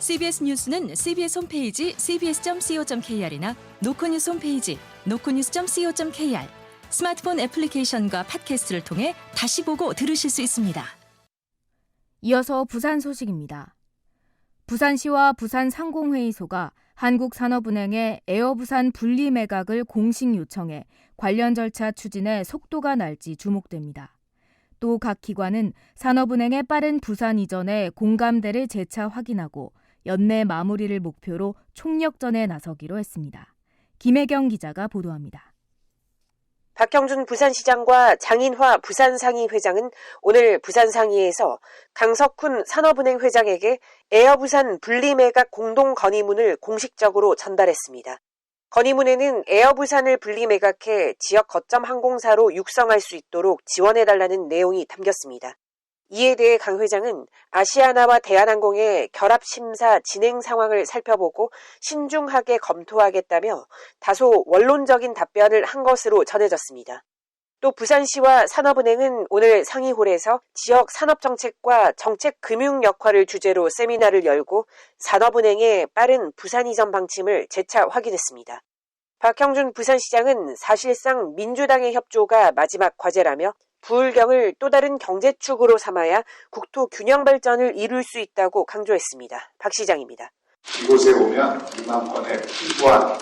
CBS 뉴스는 CBS 홈페이지 cbs.co.kr이나 노코뉴스 홈페이지 노코뉴스.co.kr, 스마트폰 애플리케이션과 팟캐스트를 통해 다시 보고 들으실 수 있습니다. 이어서 부산 소식입니다. 부산시와 부산상공회의소가 한국산업은행에 에어부산 분리 매각을 공식 요청해 관련 절차 추진에 속도가 날지 주목됩니다. 또 각 기관은 산업은행의 빠른 부산 이전에 공감대를 재차 확인하고 연내 마무리를 목표로 총력전에 나서기로 했습니다. 김혜경 기자가 보도합니다. 박형준 부산시장과 장인화 부산상의 회장은 오늘 부산상의에서 강석훈 산업은행 회장에게 에어부산 분리매각 공동건의문을 공식적으로 전달했습니다. 건의문에는 에어부산을 분리매각해 지역 거점 항공사로 육성할 수 있도록 지원해달라는 내용이 담겼습니다. 이에 대해 강 회장은 아시아나와 대한항공의 결합심사 진행 상황을 살펴보고 신중하게 검토하겠다며 다소 원론적인 답변을 한 것으로 전해졌습니다. 또 부산시와 산업은행은 오늘 상의홀에서 지역 산업정책과 정책금융 역할을 주제로 세미나를 열고 산업은행의 빠른 부산 이전 방침을 재차 확인했습니다. 박형준 부산시장은 사실상 민주당의 협조가 마지막 과제라며 부울경을 또 다른 경제축으로 삼아야 국토 균형 발전을 이룰 수 있다고 강조했습니다. 박 시장입니다. 이곳에 오면 2만 건의 풍부한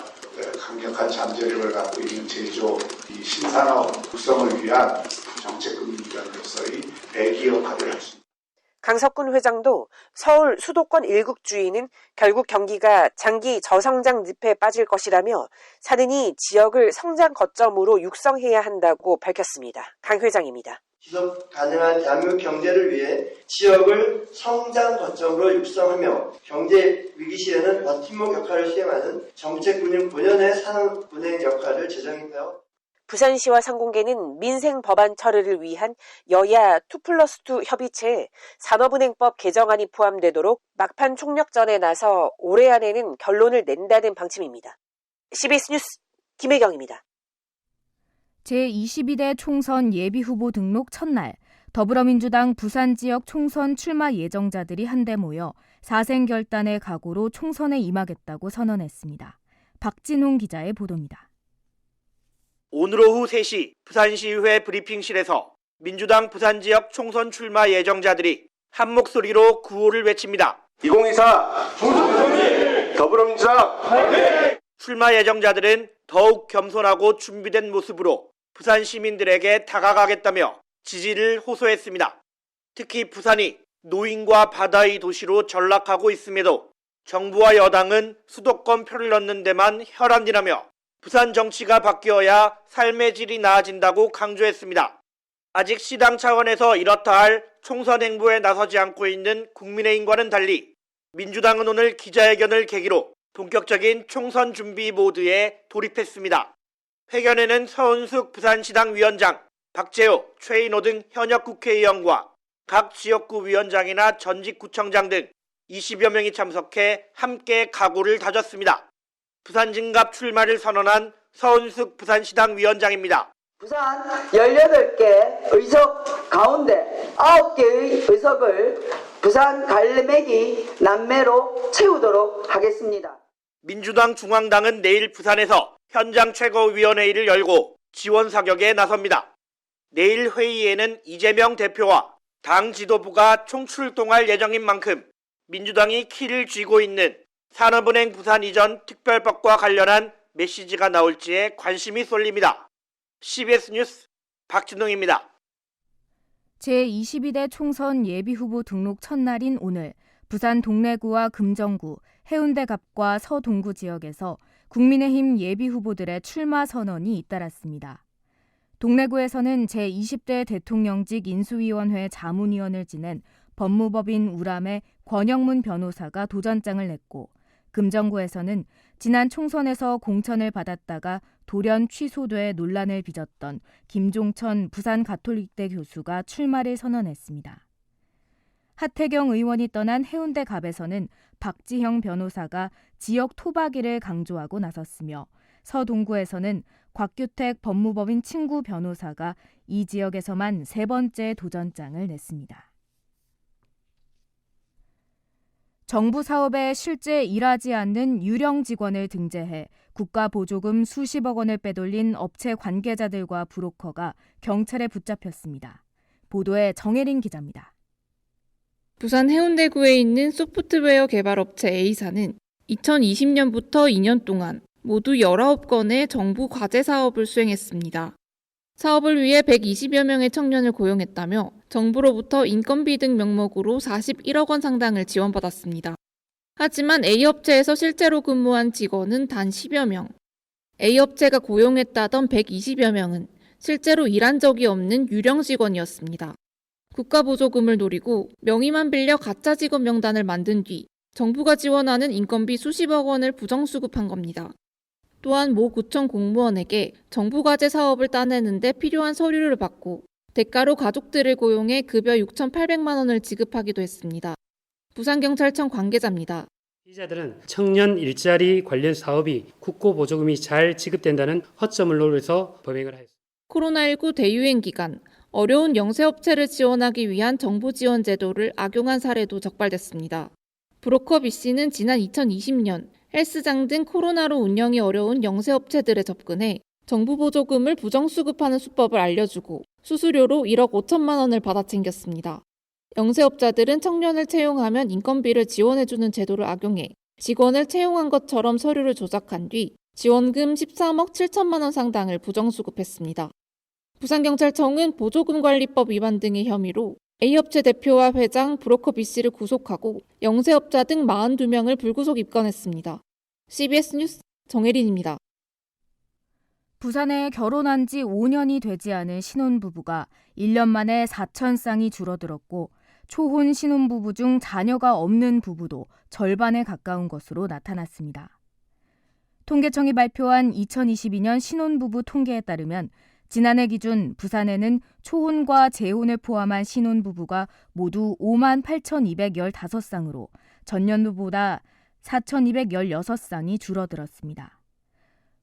강력한 잠재력을 갖고 있는 제조, 이 신산업 육성을 위한 정책금융기관으로서의 배기 역할을 할 수 있습니다. 강석훈 회장도 서울 수도권 일국주의는 결국 경기가 장기 저성장 늪에 빠질 것이라며 사느니 지역을 성장 거점으로 육성해야 한다고 밝혔습니다. 강 회장입니다. 지속 가능한 대한민국 경제를 위해 지역을 성장 거점으로 육성하며 경제 위기 시에는 버팀목 역할을 수행하는 정책금융 본연의 산업은행 역할을 재정입하여 부산시와 상공계는 민생 법안 처리를 위한 여야 2+2 협의체에 산업은행법 개정안이 포함되도록 막판 총력전에 나서 올해 안에는 결론을 낸다는 방침입니다. CBS 뉴스 김혜경입니다. 제22대 총선 예비후보 등록 첫날, 더불어민주당 부산지역 총선 출마 예정자들이 한데 모여 사생결단의 각오로 총선에 임하겠다고 선언했습니다. 박진홍 기자의 보도입니다. 오늘 오후 3시 부산시의회 브리핑실에서 민주당 부산지역 총선 출마 예정자들이 한 목소리로 구호를 외칩니다. 2024 더불어민주당 화이팅! 출마 예정자들은 더욱 겸손하고 준비된 모습으로 부산 시민들에게 다가가겠다며 지지를 호소했습니다. 특히 부산이 노인과 바다의 도시로 전락하고 있음에도 정부와 여당은 수도권 표를 넣는 데만 혈안이라며 부산 정치가 바뀌어야 삶의 질이 나아진다고 강조했습니다. 아직 시당 차원에서 이렇다 할 총선 행보에 나서지 않고 있는 국민의힘과는 달리 민주당은 오늘 기자회견을 계기로 본격적인 총선 준비 모드에 돌입했습니다. 회견에는 서은숙 부산시당 위원장, 박재호, 최인호 등 현역 국회의원과 각 지역구 위원장이나 전직구청장 등 20여 명이 참석해 함께 각오를 다졌습니다. 부산 진갑 출마를 선언한 서은숙 부산시당 위원장입니다. 부산 18개 의석 가운데 9개의 의석을 부산 갈매기 남매로 채우도록 하겠습니다. 민주당 중앙당은 내일 부산에서 현장 최고위원회의를 열고 지원 사격에 나섭니다. 내일 회의에는 이재명 대표와 당 지도부가 총출동할 예정인 만큼 민주당이 키를 쥐고 있는 산업은행 부산 이전 특별법과 관련한 메시지가 나올지에 관심이 쏠립니다. CBS 뉴스 박진웅입니다. 제22대 총선 예비후보 등록 첫날인 오늘 부산 동래구와 금정구, 해운대갑과 서동구 지역에서 국민의힘 예비후보들의 출마 선언이 잇따랐습니다. 동래구에서는 제20대 대통령직 인수위원회 자문위원을 지낸 법무법인 우람의 권영문 변호사가 도전장을 냈고, 금정구에서는 지난 총선에서 공천을 받았다가 돌연 취소돼 논란을 빚었던 김종천 부산가톨릭대 교수가 출마를 선언했습니다. 하태경 의원이 떠난 해운대갑에서는 박지형 변호사가 지역 토박이를 강조하고 나섰으며, 서동구에서는 곽규택 법무법인 친구 변호사가 이 지역에서만 3번째 도전장을 냈습니다. 정부 사업에 실제 일하지 않는 유령 직원을 등재해 국가 보조금 수십억 원을 빼돌린 업체 관계자들과 브로커가 경찰에 붙잡혔습니다. 보도에 정혜린 기자입니다. 부산 해운대구에 있는 소프트웨어 개발업체 A사는 2020년부터 2년 동안 모두 19건의 정부 과제 사업을 수행했습니다. 사업을 위해 120여 명의 청년을 고용했다며 정부로부터 인건비 등 명목으로 41억 원 상당을 지원받았습니다. 하지만 A업체에서 실제로 근무한 직원은 단 10여 명. A업체가 고용했다던 120여 명은 실제로 일한 적이 없는 유령 직원이었습니다. 국가 보조금을 노리고 명의만 빌려 가짜 직원 명단을 만든 뒤 정부가 지원하는 인건비 수십억 원을 부정수급한 겁니다. 또한 모 구청 공무원에게 정부 과제 사업을 따내는 데 필요한 서류를 받고 대가로 가족들을 고용해 급여 6,800만 원을 지급하기도 했습니다. 부산경찰청 관계자입니다. 피의자들은 청년 일자리 관련 사업이 국고 보조금이 잘 지급된다는 허점을 노려서 범행을 하였습니다. 코로나19 대유행 기간 어려운 영세업체를 지원하기 위한 정부 지원 제도를 악용한 사례도 적발됐습니다. 브로커 B씨는 지난 2020년 헬스장 등 코로나로 운영이 어려운 영세업체들에 접근해 정부 보조금을 부정수급하는 수법을 알려주고 수수료로 1억 5천만 원을 받아챙겼습니다. 영세업자들은 청년을 채용하면 인건비를 지원해주는 제도를 악용해 직원을 채용한 것처럼 서류를 조작한 뒤 지원금 13억 7천만 원 상당을 부정수급했습니다. 부산경찰청은 보조금관리법 위반 등의 혐의로 A업체 대표와 회장, 브로커 B씨를 구속하고 영세업자 등 42명을 불구속 입건했습니다. CBS 뉴스 정혜린입니다. 부산에 결혼한 지 5년이 되지 않은 신혼부부가 1년 만에 4천 쌍이 줄어들었고 초혼 신혼부부 중 자녀가 없는 부부도 절반에 가까운 것으로 나타났습니다. 통계청이 발표한 2022년 신혼부부 통계에 따르면 지난해 기준 부산에는 초혼과 재혼을 포함한 신혼부부가 모두 5만 8,215쌍으로 전년도보다 4,216쌍이 줄어들었습니다.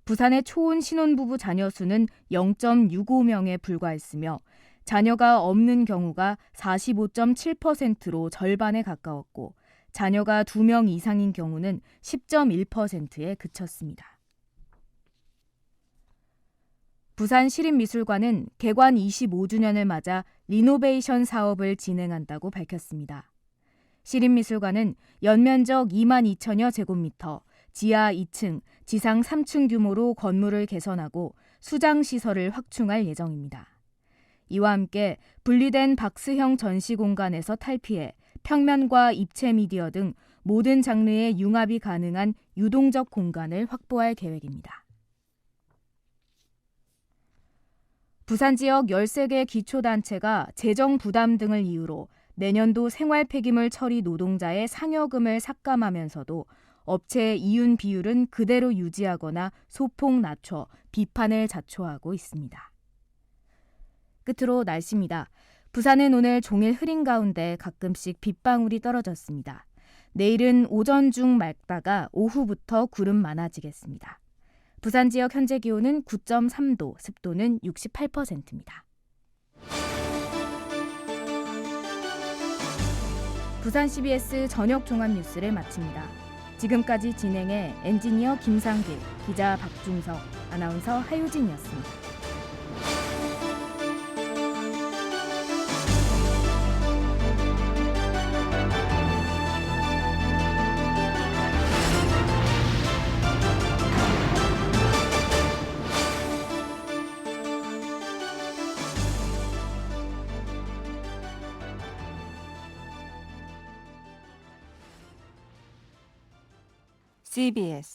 부산의 초혼 신혼부부 자녀 수는 0.65명에 불과했으며 자녀가 없는 경우가 45.7%로 절반에 가까웠고 자녀가 2명 이상인 경우는 10.1%에 그쳤습니다. 부산시립미술관은 개관 25주년을 맞아 리노베이션 사업을 진행한다고 밝혔습니다. 시립미술관은 연면적 2만 2천여 제곱미터, 지하 2층, 지상 3층 규모로 건물을 개선하고 수장시설을 확충할 예정입니다. 이와 함께 분리된 박스형 전시 공간에서 탈피해 평면과 입체 미디어 등 모든 장르의 융합이 가능한 유동적 공간을 확보할 계획입니다. 부산 지역 13개 기초단체가 재정 부담 등을 이유로 내년도 생활 폐기물 처리 노동자의 상여금을 삭감하면서도 업체의 이윤 비율은 그대로 유지하거나 소폭 낮춰 비판을 자초하고 있습니다. 끝으로 날씨입니다. 부산은 오늘 종일 흐린 가운데 가끔씩 빗방울이 떨어졌습니다. 내일은 오전 중 맑다가 오후부터 구름 많아지겠습니다. 부산 지역 현재 기온은 9.3도, 습도는 68%입니다. 부산 CBS 저녁 종합 뉴스를 마칩니다. 지금까지 진행해 엔지니어 김상길, 기자 박중석, 아나운서 하유진이었습니다. CBS